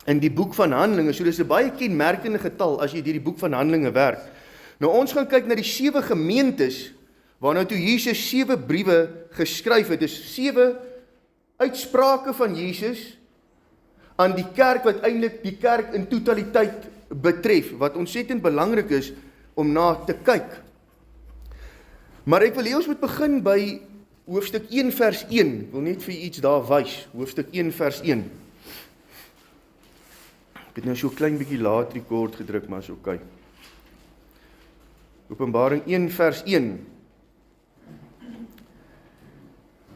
in die boek van Handelinge. So dis 'n baie kenmerkende getal as jy deur die boek van Handelinge werk. Nou ons gaan kyk na die 7 gemeentes waarna toe Jesus 7 briewe geskryf het. Dis 7 uitsprake van Jesus aan die kerk wat eintlik die kerk in totaliteit betref, wat ontsettend belangrik is om na te kyk. Maar ek wil hê ons moet begin by hoofstuk 1 vers 1. Ek wil net vir iets daar wys. Hoofstuk 1 vers 1. Ek het nou so 'n klein bietjie laat rekord gedruk, maar is oké. Openbaring 1 vers 1.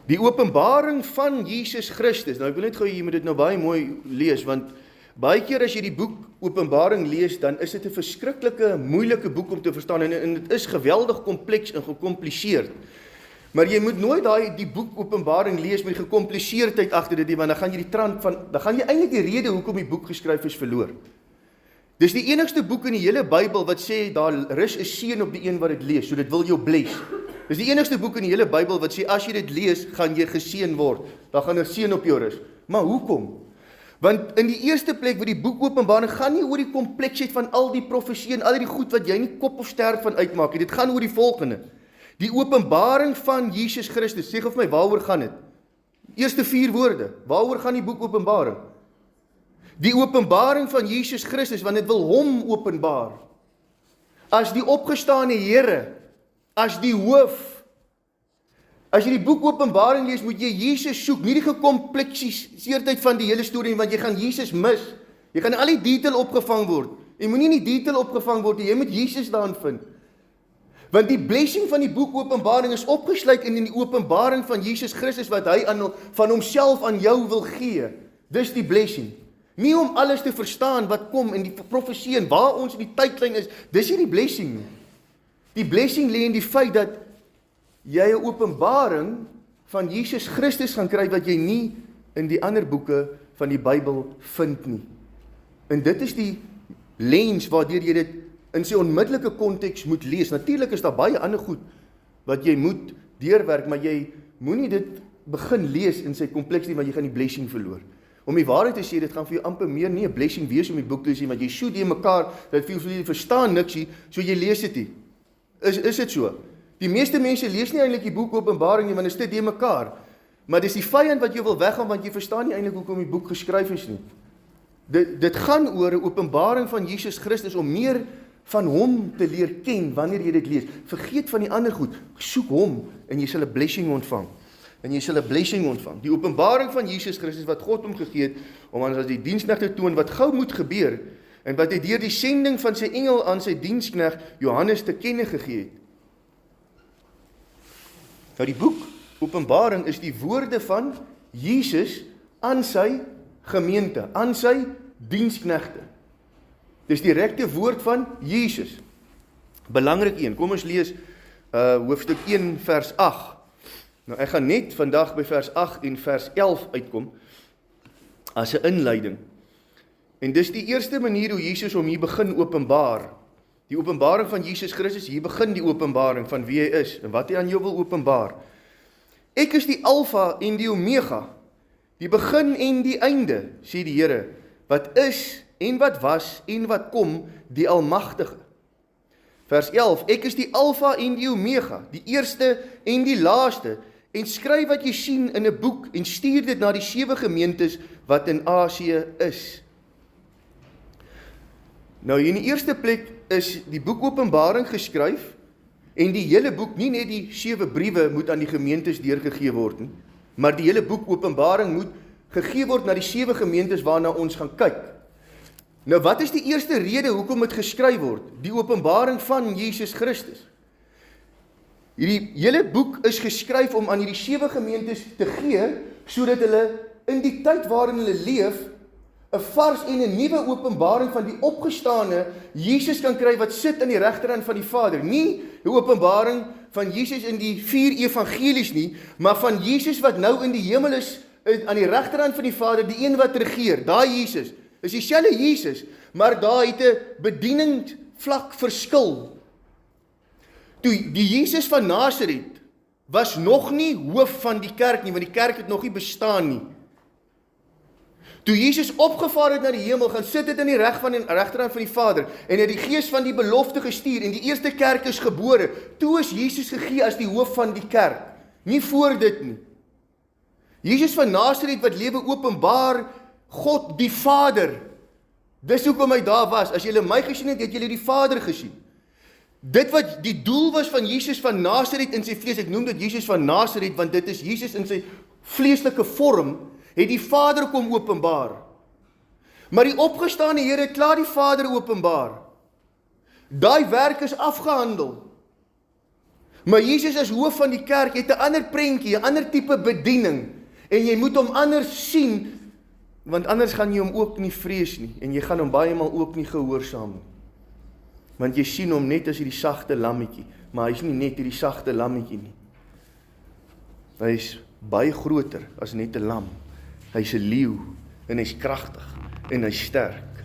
Die openbaring van Jesus Christus. Nou ek wil net gou jy moet dit nou baie mooi lees, want baie keer as jy die boek Openbaring lees, dan is dit 'n verskriklike, moeilike boek om te verstaan, en dit is geweldig kompleks en gecompliseerd. Maar jy moet nooit die boek Openbaring lees met die gecompliseerdheid agter dit, want dan gaan jy dan gaan jy eintlik die rede hoekom die boek geskryf is verloor. Dis die enigste boek in die hele Bybel wat sê, daar rus 'n seën op die een wat dit lees, so dit wil jou bless. Dis die enigste boek in die hele Bybel wat sê, as jy dit lees, gaan jy geseën word. Dan gaan 'n seën op jou rus. Maar hoekom? Want in die eerste plek waar die boek Openbaring gaan nie oor die kompleksheid van al die profesie en al die goed wat jy nie kop of sterk van uitmaak nie. Dit gaan oor die volgende. Die openbaring van Jesus Christus. Sê gou vir my, waaroor gaan dit? Eerste 4 woorde. Waaroor gaan die boek Openbaring? Die openbaring van Jesus Christus, want dit wil hom openbaar. As die opgestane Here, as die hoof. As jy die boek Openbaring lees, moet jy Jesus soek, nie die gekompliseerdheid van die hele storie, want jy gaan Jesus mis. Jy gaan al die detail opgevang word. Jy moet nie in die detail opgevang word, jy moet Jesus daarin vind. Want die blessing van die boek Openbaring is opgesluit in die openbaring van Jesus Christus, wat hy van homself aan jou wil gee. Dis die blessing. Nie om alles te verstaan wat kom in die profesie en waar ons in die tydlyn is, dis nie die blessing nie. Die blessing lê in die feit dat jy 'n openbaring van Jesus Christus gaan kry wat jy nie in die ander boeke van die Bybel vind nie. En dit is die lens waardeur jy dit in sy onmiddellike konteks moet lees. Natuurlik is daar baie ander goed wat jy moet deurwerk, maar jy moenie dit begin lees in sy kompleksiteit, want jy gaan die blessing verloor. Om die waarheid te sê, dit gaan vir jou amper meer nie 'n blessing wees om die boek te lees, want jy so die mekaar, dat jy verstaan niks nie, so jy lees dit nie. Is dit so? Die meeste mense lees nie eintlik die boek Openbaring nie, want dit is te mekaar. Maar dis die vyand wat jou wil weggaan, want jy verstaan nie eintlik hoekom die boek geskryf is nie. Dit gaan oor 'n openbaring van Jesus Christus om meer van hom te leer ken wanneer jy dit lees. Vergeet van die ander goed. Soek hom en jy sal 'n blessing ontvang. Die openbaring van Jesus Christus wat God hom gegee het om aan as die diensknegt te toon wat gou moet gebeur en wat hy deur die sending van sy engel aan sy diensknegt Johannes te kenne gegee het. Nou die boek Openbaring is die woorde van Jesus aan sy gemeente, aan sy diensknegte. Dis direkte woord van Jesus. Belangrik een. Kom ons lees hoofstuk 1 vers 8. Nou ek gaan net vandag by vers 8 en vers 11 uitkom as 'n inleiding. En dis die eerste manier hoe Jesus hom hier begin openbaar. Die openbaring van Jesus Christus, hier begin die openbaring van wie hy is en wat hy aan jou wil openbaar. Ek is die Alfa en die Omega, die begin en die einde, sê die Here, wat is en wat was en wat kom, die Almagtige. Vers 11, ek is die Alfa en die Omega, die eerste en die laaste, en skryf wat jy sien in 'n boek en stuur dit na die 7 gemeentes wat in Asië is. Nou in die eerste plek is die boek Openbaring geskryf en die hele boek, nie net die 7 briewe moet aan die gemeentes deurgegee word nie, maar die hele boek Openbaring moet gegee word na die 7 gemeentes waarna ons gaan kyk. Nou wat is die eerste rede hoekom dit geskryf word? Die openbaring van Jesus Christus. Hierdie hele boek is geskryf om aan hierdie 7 gemeentes te gee, sodat hulle in die tyd waarin hulle leef, 'n vars en 'n nuwe openbaring van die opgestane Jesus kan kry wat sit aan die regterhand van die Vader. Nie die openbaring van Jesus in die 4 evangelies nie, maar van Jesus wat nou in die hemel is, aan die regterhand van die Vader, die een wat regeer. Daai Jesus is dieselfde Jesus, maar daar het 'n bediening vlak verskil. Toe die Jesus van Nasaret was nog nie hoof van die kerk nie, want die kerk het nog nie bestaan nie. Toe Jesus opgevaar het na die hemel, gaan sit het in die regterhand van die Vader, en het die gees van die belofte gestuur, en die eerste kerk is gebore, toe is Jesus gegee as die hoof van die kerk, nie voor dit nie. Jesus van Nasaret wat lewe openbaar, God die Vader, dis hoekom hy daar was, as julle my gesien het, het julle die Vader gesien. Dit wat die doel was van Jesus van Nasaret in sy vlees, ek noem dit Jesus van Nasaret, want dit is Jesus in sy vleeslike vorm, het die Vader kom openbaar. Maar die opgestane Here het klaar die Vader openbaar. Daai werk is afgehandel. Maar Jesus as hoof van die kerk het 'n ander prentjie, 'n ander tipe bediening, en jy moet hom anders sien, want anders gaan jy hom ook nie vrees nie, en jy gaan hom baie maal ook nie gehoorsaam nie. Want jy sien hom net as hierdie sagte lammetjie, maar hy is nie net hierdie sagte lammetjie nie. Hy is baie groter as net 'n lam. Hy is 'n leeu, en hy is kragtig, en hy is sterk.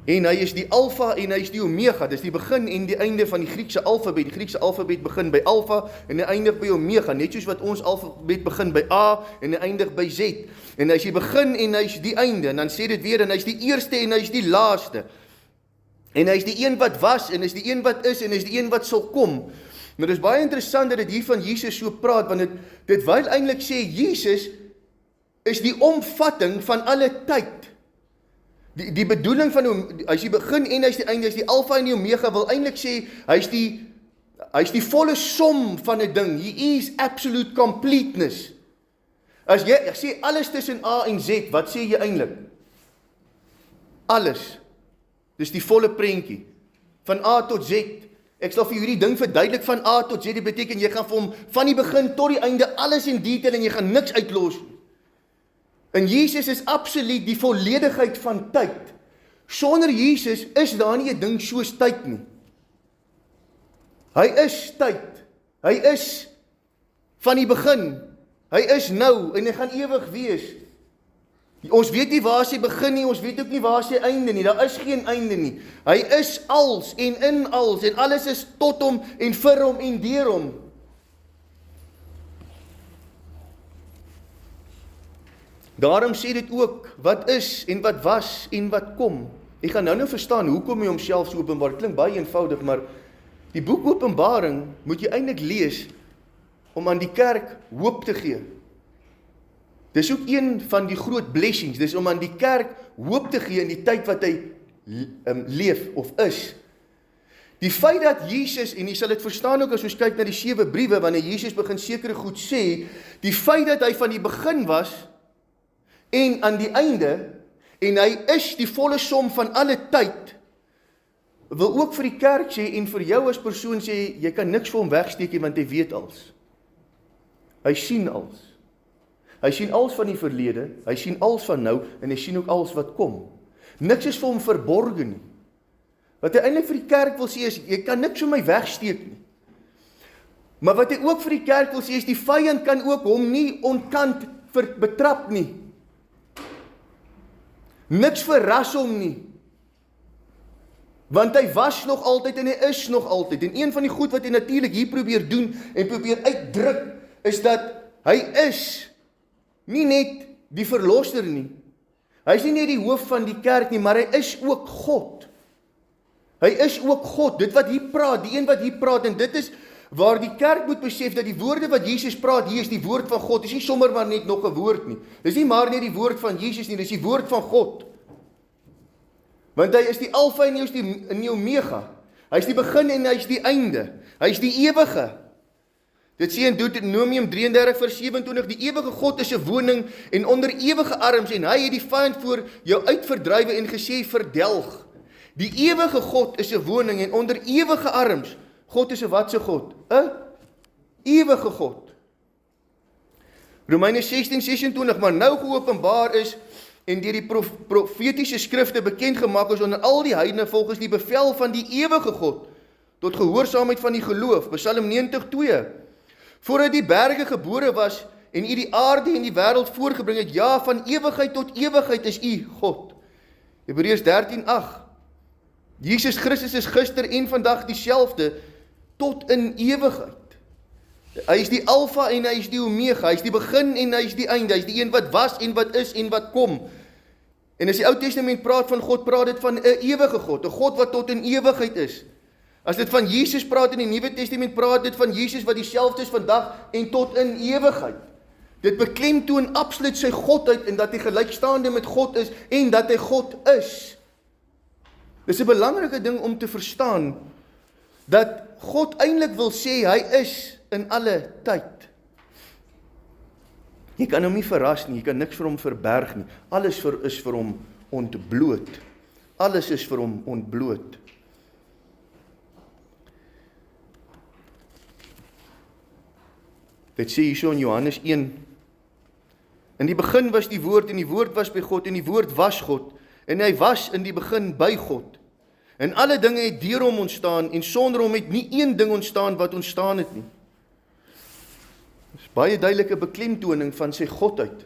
En hy is die alfa en hy is die omega, dis die begin en die einde van die Griekse alfabet. Die Griekse alfabet begin by alfa en hy eindig by omega, net soos wat ons alfabet begin by A en hy eindig by Z. En hy is die begin en hy is die einde, en dan sê dit weer, en hy is die eerste en hy is die laaste. En hy is die een wat was, en hy is die een wat is, en hy is die een wat sal kom. Nou, dit is baie interessant dat dit hier van Jesus so praat, want dit wil eintlik sê, Jesus is die omvatting van alle tyd. Die bedoeling van hom, hy is die begin en hy is die einde, hy is die alfa en die omega, wil eintlik sê, hy is die volle som van 'n ding. He is absolute completeness. As jy sê alles tussen A en Z, wat sê jy eintlik? Alles. Dis die volle prentjie. Van A tot Z. Ek sal vir hierdie ding verduidelik van A tot Z, dit beteken jy gaan vir hom van die begin tot die einde alles in detail en jy gaan niks uitlos nie. En Jesus is absoluut die volledigheid van tyd. Sonder Jesus is daar nie 'n ding soos tyd nie. Hy is tyd. Hy is van die begin. Hy is nou en hy gaan ewig wees. Ons weet nie waar sy begin nie, ons weet ook nie waar sy einde nie. Daar is geen einde nie. Hy is als en in als en alles is tot hom en vir hom en deur hom. Daarom sê dit ook, wat is en wat was en wat kom. Ek gaan nou verstaan, hoekom hy homself so openbaar. Dit klink baie eenvoudig, maar die boek Openbaring moet jy eintlik lees, om aan die kerk hoop te gee. Dis ook een van die groot blessings, dis om aan die kerk hoop te gee in die tyd wat hy leef of is. Die feit dat Jesus, en jy sal dit verstaan ook as ons kyk na die 7 briewe, wanneer Jesus begin sekere goed sê, die feit dat hy van die begin was, en aan die einde, en hy is die volle som van alle tyd, wil ook vir die kerk sê, en vir jou as persoon sê, jy kan niks vir hom wegsteek nie, want hy weet alles. Hy sien alles. Hy sien alles van die verlede, hy sien alles van nou, en hy sien ook alles wat kom. Niks is vir hom verborge nie. Wat hy eintlik vir die kerk wil sê is, jy kan niks vir my wegsteek nie. Maar wat hy ook vir die kerk wil sê is, die vyand kan ook hom nie ontkant betrap nie. Niks verras hom nie. Want hy was nog altyd en hy is nog altyd. En een van die goed wat hy natuurlik hier probeer doen en probeer uitdruk, is dat hy is nie net die verlosser nie. Hy is nie net die hoof van die kerk nie, maar hy is ook God. Hy is ook God. Dit wat hier praat, die een wat hier praat, en dit is waar die kerk moet besef dat die woorde wat Jesus praat, hier is die woord van God. Dis nie sommer maar net nog 'n woord nie. Dis nie maar net die woord van Jesus nie, dis die woord van God. Want hy is die alfa en hy is die omega. Hy is die begin en hy is die einde. Hy is die ewige. Dit sê in Deuteronomium 33 vers 27, die ewige God is 'n woning en onder ewige arms, en hy het die vyand voor jou uitverdrywe en gesê verdelg. Die ewige God is 'n woning en onder ewige arms. God is 'n watse God? 'n ewige God. Romeine 16:26, maar nou geopenbaar is en deur die profetiese skrifte bekend gemaak is onder al die heidene volgens die bevel van die ewige God tot gehoorsaamheid van die geloof. Psalm 90:2. Voordat die berge gebore was en u die aarde en die wêreld voorgebring het, ja, van ewigheid tot ewigheid is u God. Hebreërs 13:8. Jesus Christus is gister en vandag dieselfde tot in ewigheid. Hy is die alfa en hy is die omega, hy is die begin en hy is die einde, hy is die een wat was en wat is en wat kom. En as die Ou Testament praat van God, praat dit van 'n ewige God, 'n God wat tot in ewigheid is. As dit van Jesus praat in die Nuwe Testament, praat dit van Jesus wat dieselfde is vandag en tot in ewigheid. Dit beklemtoon absoluut sy godheid en dat hy gelykstaande met God is en dat hy God is. Dis 'n belangrike ding om te verstaan dat God eintlik wil sê hy is in alle tyd. Jy kan hom nie verras nie, jy kan niks vir hom verberg nie. Alles is vir hom ontbloot. Alles is vir hom ontbloot. Dit sê hierso in Johannes 1. In die begin was die woord en die woord was by God en die woord was God en hy was in die begin by God. En alle dinge het deur hom ontstaan en sonder hom het nie een ding ontstaan wat ontstaan het nie. Dis baie duidelike beklemtoning van sy godheid.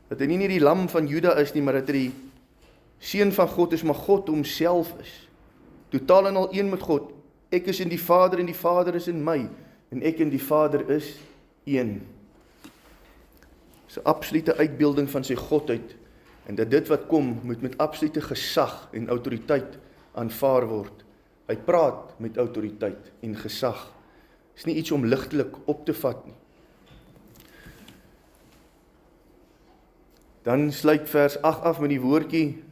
Dat hy nie net die lam van Juda is nie, maar dat hy die seun van God is, maar God homself is. Totaal en al een met God. Ek is in die Vader en die Vader is in my. En ek en die Vader is een. Dis 'n absolute uitbeelding van sy godheid. En dat dit wat kom, moet met absolute gesag en autoriteit aanvaar word. Hy praat met autoriteit en gesag. Is nie iets om ligtelik op te vat nie. Dan sluit vers 8 af met die woordjie,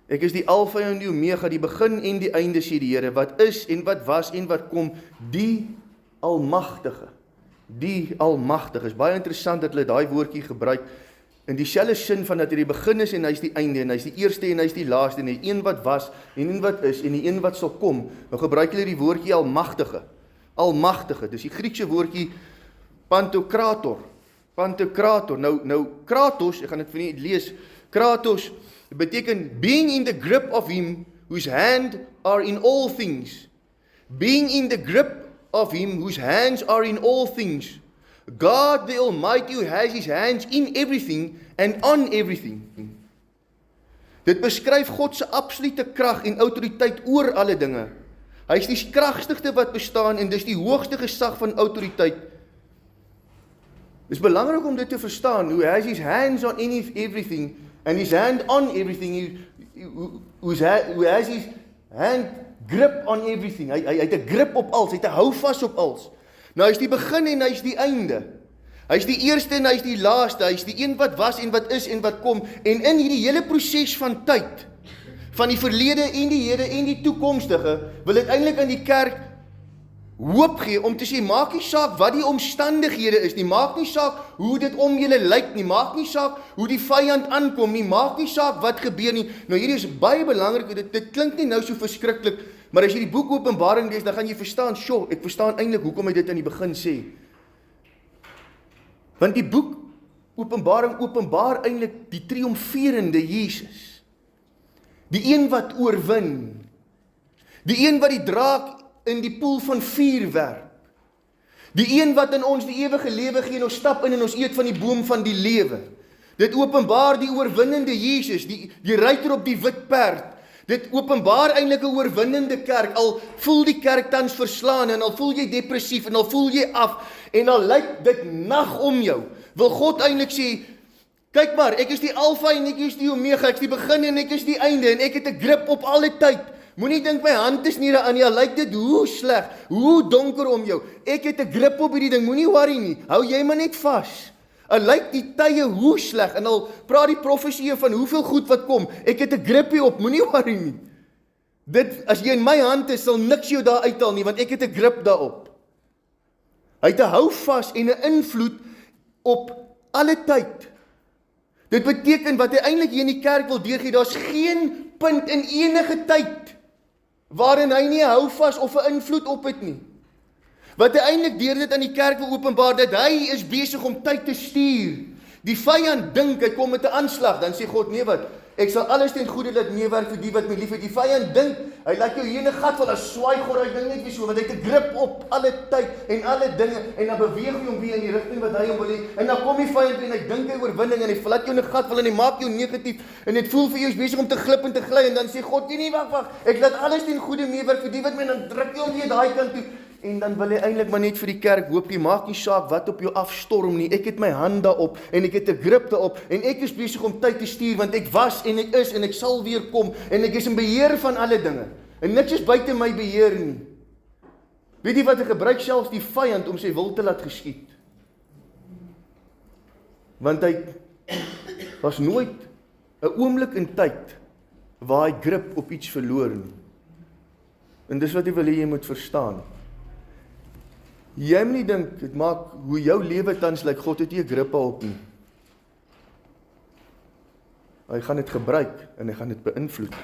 ek is die alfa en die omega, die begin en die einde, sê die Here, wat is en wat was en wat kom, die almagtige. Die almagtige. Is baie interessant dat hulle daai woordjie gebruik, in dieselfde sin van dat hy die begin is en hy is die einde, en hy is die eerste en hy is die laaste, en hy een wat was, en een wat is, en die een wat sal kom. Nou gebruik hulle die woordjie almagtige. Almagtige, dis die Griekse woordjie pantokrator. Pantokrator. Nou kratos, ek gaan dit vir julle lees. Kratos beteken being in the grip of him whose hand are in all things. Being in the grip of him whose hands are in all things. God the Almighty who has his hands in everything and on everything. Dit beskryf God se absolute krag en autoriteit oor alle dinge. Hy is die kragtigste wat bestaan en dis die hoogste gesag van autoriteit. Dit is belangrik om dit te verstaan. Who has his hands on everything and his hand on everything. Who has his hand grip on everything. Hy het 'n grip op alles, hy het 'n houvas op alles. Nou hy is die begin en hy is die einde. Hy is die eerste en hy is die laaste. Hy is die een wat was en wat is en wat kom. En in hierdie hele proses van tyd, van die verlede en die hede en die toekomstige, wil dit eintlik aan die kerk hoop gee om te sê, maak nie saak wat die omstandighede is nie, maak nie saak hoe dit om julle lyk nie, maak nie saak hoe die vyand aankom nie, maak nie saak wat gebeur nie. Nou hierdie is baie belangrik, dit klink nie nou so verskriklik, maar as jy die boek Openbaring lees, dan gaan jy verstaan, ek verstaan eintlik hoekom hy dit aan die begin sê. Want die boek Openbaring openbaar eintlik die triomferende Jesus. Die een wat oorwin. Die een wat die draak in die poel van vuur werp. Die een wat in ons die ewige lewe gee en ons stap in en ons eet van die boom van die lewe. Dit openbaar die oorwinnende Jesus, die ruiter op die wit perd. Dit openbaar eintlik 'n oorwinnende kerk. Al voel die kerk tans verslaan en al voel jy depressief en al voel jy af en al lyk dit nag om jou, wil God eintlik sê, kyk maar, ek is die alfa en ek is die omega, ek is die begin en ek is die einde en ek het 'n grip op alle tyd. Moenie dink my hand is nie daaraan nie, al lyk dit hoe sleg, hoe donker om jou. Ek het 'n grip op hierdie ding, moenie worry nie. Hou jy maar net vas. Al lyk die tye hoe sleg en al praat die profesie van hoeveel goed wat kom. Ek het 'n grip hier op, moenie worry nie. Dit as jy in my hand is, sal niks jou daar uithaal nie, want ek het 'n grip daarop. Hy het 'n houvas en 'n invloed op alle tyd. Dit beteken wat hy eintlik hier in die kerk wil deurgee, daar's geen punt in enige tyd waarin hy nie 'n houvas of 'n invloed op het nie. Wat hy eintlik deur dit aan die kerk wil openbaar, dat hy is besig om tyd te stuur. Die vyand dink hy kom met 'n aanslag, dan sê God, nee wat, ek sal alles ten goeie laat meewerk vir die wat my liefhet. Die vyand dink, hy laat jou hier in 'n gat val, as swaai God hy ding net weer so, want hy het 'n grip op alle tyd en alle dinge, en dan beweeg hy hom weer in die rigting wat hy hom wil hê, en dan kom die vyand en hy dink hy oorwinning, en hy laat jou in 'n gat val, en hy maak jou negatief, en dit voel vir jou is besig om te glip en te gly, en dan sê God, nee, wag, ek laat alles ten goeie meewerk vir die wat my, en dan druk jy hom weer daai kant toe. en dan wil hy eintlik maar net vir die kerk hoop, jy maak nie saak wat op jou afstorm nie, ek het my hand daarop, en ek het 'n grip daarop, en ek is besig om tyd te stuur, want ek was, en ek is, en ek sal weer kom, en ek is in beheer van alle dinge, en niks is buite my beheer nie. Weet jy wat, hy gebruik selfs die vyand om sy wil te laat geskied, want hy was nooit 'n oomblik in tyd, waar hy grip op iets verloor nie. En dis wat hy wil hê jy moet verstaan. Jy moet nie dink, het maak hoe jou lewe tans lyk, God het nie 'n grip op nie. Hy gaan dit gebruik, en hy gaan dit beïnvloed.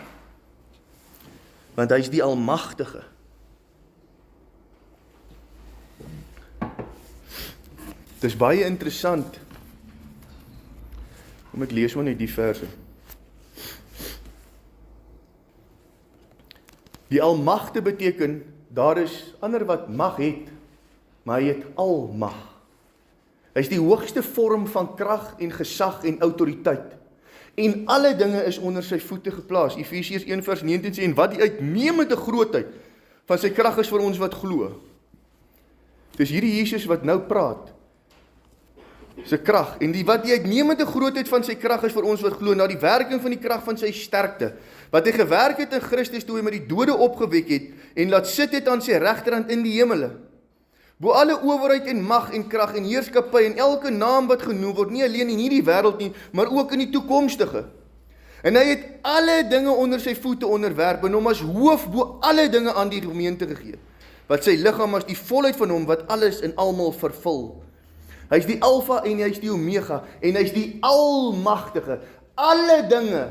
Want hy is die Almagtige. Dit is baie interessant. Kom ek lees maar net die verse. Die almagte beteken, daar is ander wat mag het, maar hy het almag. Hy is die hoogste vorm van krag en gesag en autoriteit. En alle dinge is onder sy voete geplaas. Efesiërs 1 vers 19 sê, en wat die uitnemende grootheid van sy krag is vir ons wat glo. Dis hierdie Jesus wat nou praat. Sy krag, en wat die uitnemende grootheid van sy krag is vir ons wat glo, na die werking van die krag van sy sterkte, wat hy gewerk het in Christus toe hy met die dode opgewek het, en laat sit het aan sy regterhand in die hemele. Bo alle owerheid en mag en krag en heerskappy en elke naam wat genoem word, nie alleen in hierdie wêreld nie, maar ook in die toekomstige. En hy het alle dinge onder sy voete onderwerp, en hom as hoof bo alle dinge aan die gemeente gegee, wat sy liggaam as die volheid van hom, wat alles en almal vervul. Hy is die Alfa en hy is die Omega, en hy is die Almagtige. Alle dinge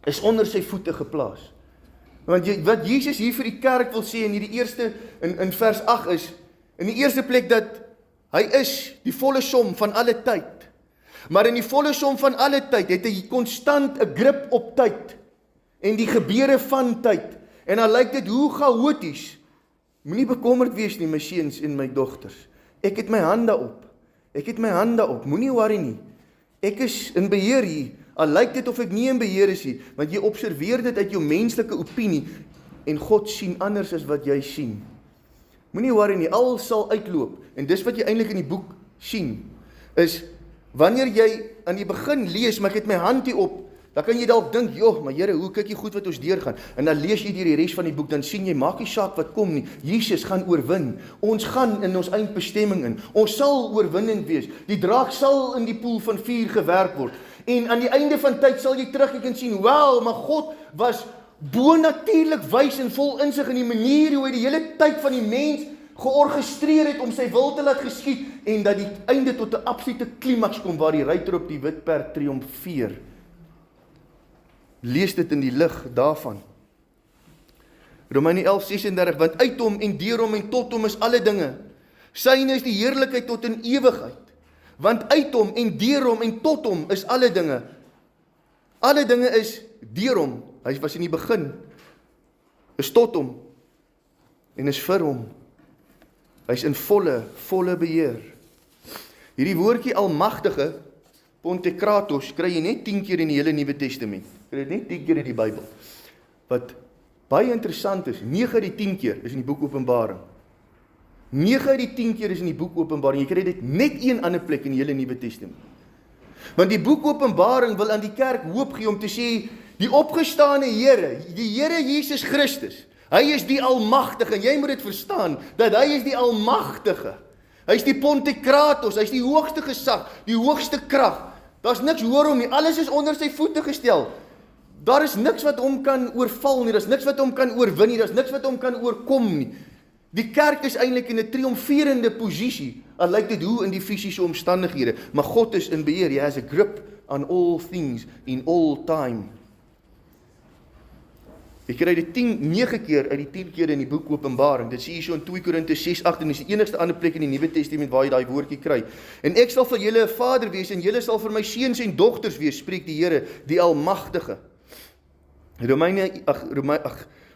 is onder sy voete geplaas. Want wat Jesus hier vir die kerk wil sê in hierdie eerste, in vers 8 is, in die eerste plek dat hy is die volle som van alle tyd. Maar in die volle som van alle tyd het hy konstant 'n grip op tyd en die gebeure van tyd. En dan lyk dit hoe chaoties. Moenie bekommerd wees nie, my seuns en my dogters. Ek het my hande op. Ek het my hande op. Moenie worry nie. Ek is in beheer hier. Al lyk dit of ek nie in beheer is nie, want jy observeer dit uit jou menslike opinie en God sien anders as wat jy sien. Moenie worry nie, al sal uitloop. En dis wat jy eintlik in die boek sien, is wanneer jy aan die begin lees, maar ek het my hand hier op, dan kan jy dalk dink, joh, maar Here, hoe kyk jy goed wat ons deurgaan? En dan lees jy deur die res van die boek, dan sien jy, maak nie saak wat kom nie, Jesus gaan oorwin. Ons gaan in ons eindbestemming in. Ons sal oorwinnend wees. Die draak sal in die poel van vuur gewerk word. En aan die einde van tyd sal jy terugkyk en sien, wow, maar God was bonatuurlik wys en vol insig in die manier hoe hy die hele tyd van die mens georgestreer het om sy wil te laat geskied, en dat die einde tot 'n absolute klimaks kom, waar die ruiter op die wit perd triomfeer. Lees dit in die lig daarvan. Romeine 11:36, want uit hom en deur hom en tot hom is alle dinge. Syne is die heerlikheid tot in ewigheid. Want uit hom en deur hom en tot hom is alle dinge. Alle dinge is deur hom. Hy was in die begin. Is tot hom. En is vir hom. Hy is in volle beheer. Hierdie woordjie almagtige, Pontekratos, kry jy net 10 keer in die hele Nuwe Testament. Kry jy net 10 keer in die Bybel. Wat baie interessant is, 9 uit die 10 keer is in die boek Openbaring. 9 uit die 10 keer is in die boek Openbaring. Jy kry dit net een ander plek in die hele Nuwe Testament. Want die boek Openbaring wil aan die kerk hoop gee om te sê, die opgestane Here, die Here Jesus Christus, hy is die Almagtige, en jy moet dit verstaan, dat hy is die Almagtige. Hy is die Pontekratos, hy is die hoogste gesag, die hoogste krag. Daar's niks hoor hom nie, alles is onder sy voete gestel. Daar is niks wat hom kan oorval nie, daar's niks wat hom kan oorwin nie, daar's niks wat hom kan oorkom nie. Die kerk is eintlik in 'n triomferende posisie, al lyk dit hoe in die fisiese omstandighede, maar God is in beheer, hy has a grip on all things in all time. Jy kry dit 9 keer uit die 10 keer in die boek Openbaring. Dit sê hier so in 2 Korintiërs 6:8 en dis die enigste ander plek in die Nuwe Testament waar jy daai woordjie kry. En ek sal vir julle 'n vader wees en julle sal vir my seuns en dogters wees, spreek die Here, die Almagtige.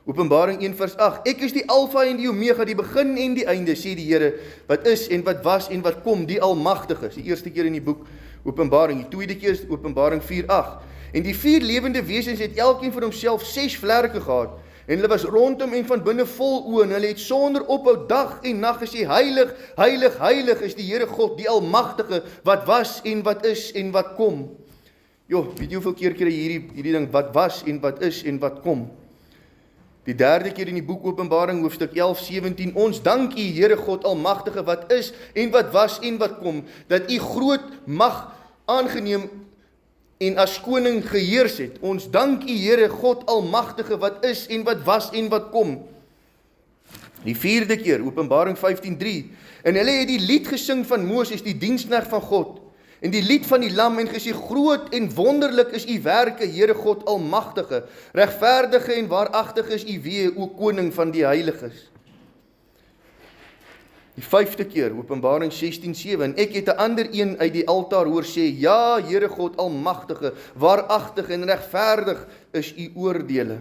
Openbaring 1 vers 8. Ek is die Alfa en die Omega, die begin en die einde, sê die Here, wat is en wat was en wat kom, die Almagtige. Dis die eerste keer in die boek Openbaring. Die tweede keer is Openbaring 4:8. En die 4 lewende wesens het elkeen vir homself 6 vlerke gehad, En hulle was rondom en van binne vol oë, en hulle het sonder ophou dag en nag gesê, heilig, heilig, heilig is die Here God, die Almagtige, wat was en wat is en wat kom. Weet jy hoeveel keer kry hierdie ding, wat was en wat is en wat kom? Die derde keer in die boek Openbaring, hoofstuk 11:17, ons dank U, Here God Almagtige, wat is en wat was en wat kom, dat U groot mag aangeneem en as koning geheers het. Ons dank U, Here God Almagtige, wat is en wat was en wat kom. Die vierde keer, Openbaring 15:3, en hulle het die lied gesing van Moses, die diensknegt van God, en die lied van die lam, en gesê, groot en wonderlik is U werke, Here God Almagtige, regverdige en waaragtige is U weë, o koning van die heiliges. Die vyfde keer, Openbaring 16:7, en ek het 'n ander een uit die altaar hoor sê, ja, Here God Almagtige, waaragtig en regverdig is U oordele.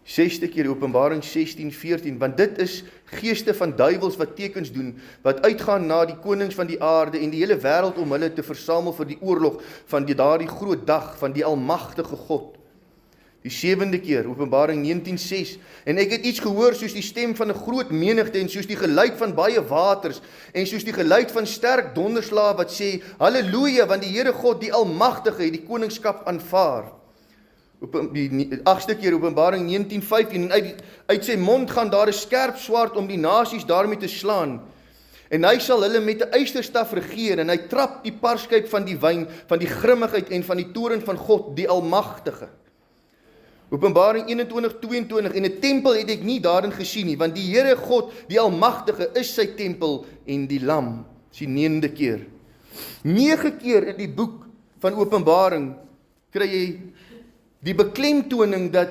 Sesde keer, Openbaring 16:14, want dit is geeste van duiwels wat tekens doen, wat uitgaan na die konings van die aarde en die hele wêreld om hulle te versamel vir die oorlog van daardie groot dag van die Almagtige God. Die sewende keer, Openbaring 19:6, en ek het iets gehoor soos die stem van 'n groot menigte en soos die geluid van baie waters en soos die geluid van sterk donderslae wat sê, halleluja, want die Here God, die Almagtige, het die koningskap aanvaar. Die agste keer, Openbaring 19:15, en uit sy mond gaan daar 'n skerp swaard om die nasies daarmee te slaan. En hy sal hulle met 'n ysterstaf regeer, en hy trap die parskyp van die wyn, van die grimmigheid en van die toorn van God, die Almagtige. Openbaring 21:22, en 'n tempel het ek nie daarin gesien nie, want die Here God, die Almagtige, is sy tempel en die lam. Dis die 9de keer. 9 keer in die boek van Openbaring kry jy die beklemtoning dat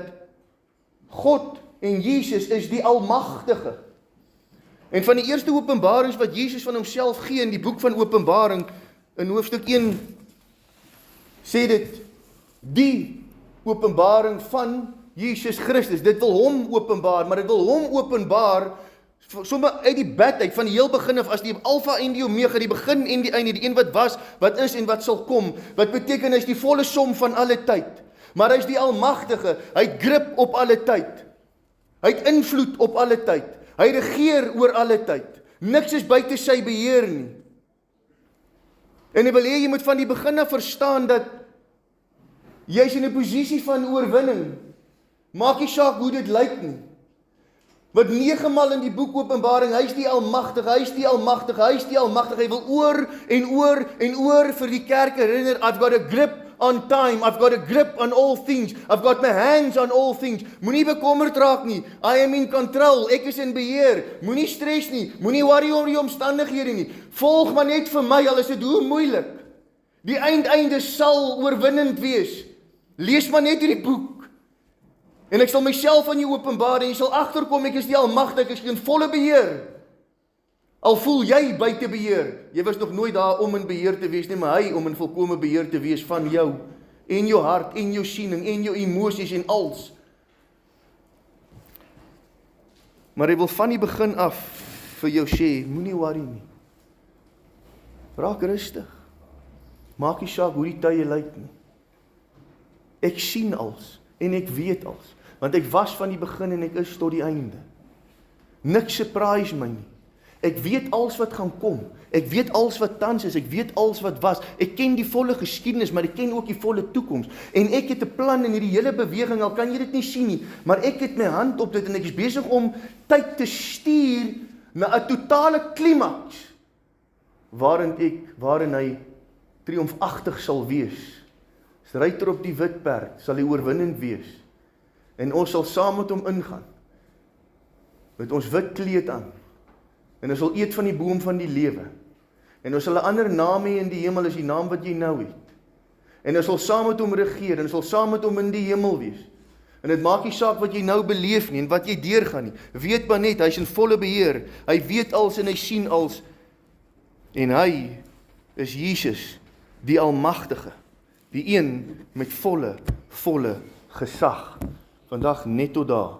God en Jesus is die Almagtige. En van die eerste openbarings wat Jesus van homself gee in die boek van Openbaring, in hoofstuk 1, sê dit, die openbaring van Jesus Christus. Dit wil hom openbaar, maar dit wil hom openbaar sommer uit die bed uit, van die heel begin af, as die Alpha en die Omega, die begin en die einde, die een wat was, wat is en wat sal kom, wat beteken hy is die volle som van alle tyd. Maar hy is die Almagtige, hy het grip op alle tyd, hy het invloed op alle tyd, hy regeer oor alle tyd, niks is buite sy beheer nie. En ek wil hê jy moet van die begin af verstaan dat jy is in 'n posisie van oorwinning, maak nie saak hoe dit lyk nie. Wat 9 maal in die boek Openbaring, hy is die Almagtige, hy is die Almagtige, hy is die Almagtige, hy wil oor en oor en oor vir die kerk herinner, I've got a grip on time, I've got a grip on all things, I've got my hands on all things, moenie bekommerd raak nie, I am in control, ek is in beheer, moenie stres nie, moenie worry oor die omstandighede nie, volg maar net vir my, al is dit hoe moeilik, die einde sal oorwinnend wees, lees maar net hierdie boek, en ek sal myself aan jou openbaar, en jy sal agterkom, ek is die Almagtige, ek is in volle beheer, al voel jy buite beheer, jy was nog nooit daar om in beheer te wees nie, maar hy om in volkome beheer te wees van jou, en jou hart, en jou siening, en jou emosies, en als. Maar hy wil van die begin af vir jou sê, moenie worry nie, raak rustig, maak nie saak hoe die tye lyk nie, ek sien als, en ek weet als, want ek was van die begin en ek is tot die einde, niks surprise my nie, ek weet alles wat gaan kom, ek weet alles wat tans is, ek weet alles wat was, ek ken die volle geskiedenis, maar ek ken ook die volle toekoms, en ek het 'n plan in hierdie hele beweging, al kan jy dit nie sien nie, maar ek het my hand op dit, en ek is besig om tyd te stuur, na 'n totale klimaks, waarin hy triomfagtig sal wees, as ruiter op die wit perd, sal hy oorwinnend wees, en ons sal saam met hom ingaan, met ons wit kleed aan, en ons sal eet van die boom van die lewe, en ons sal 'n ander naam hê in die hemel as die naam wat jy nou het, en ons sal saam met hom regeer, en ons sal saam met hom in die hemel wees, en dit maak nie saak wat jy nou beleef nie, en wat jy deurgaan nie, weet maar net, hy is in volle beheer, hy weet als en hy sien als, en hy is Jesus, die Almagtige, die een met volle gesag, vandag net tot daar.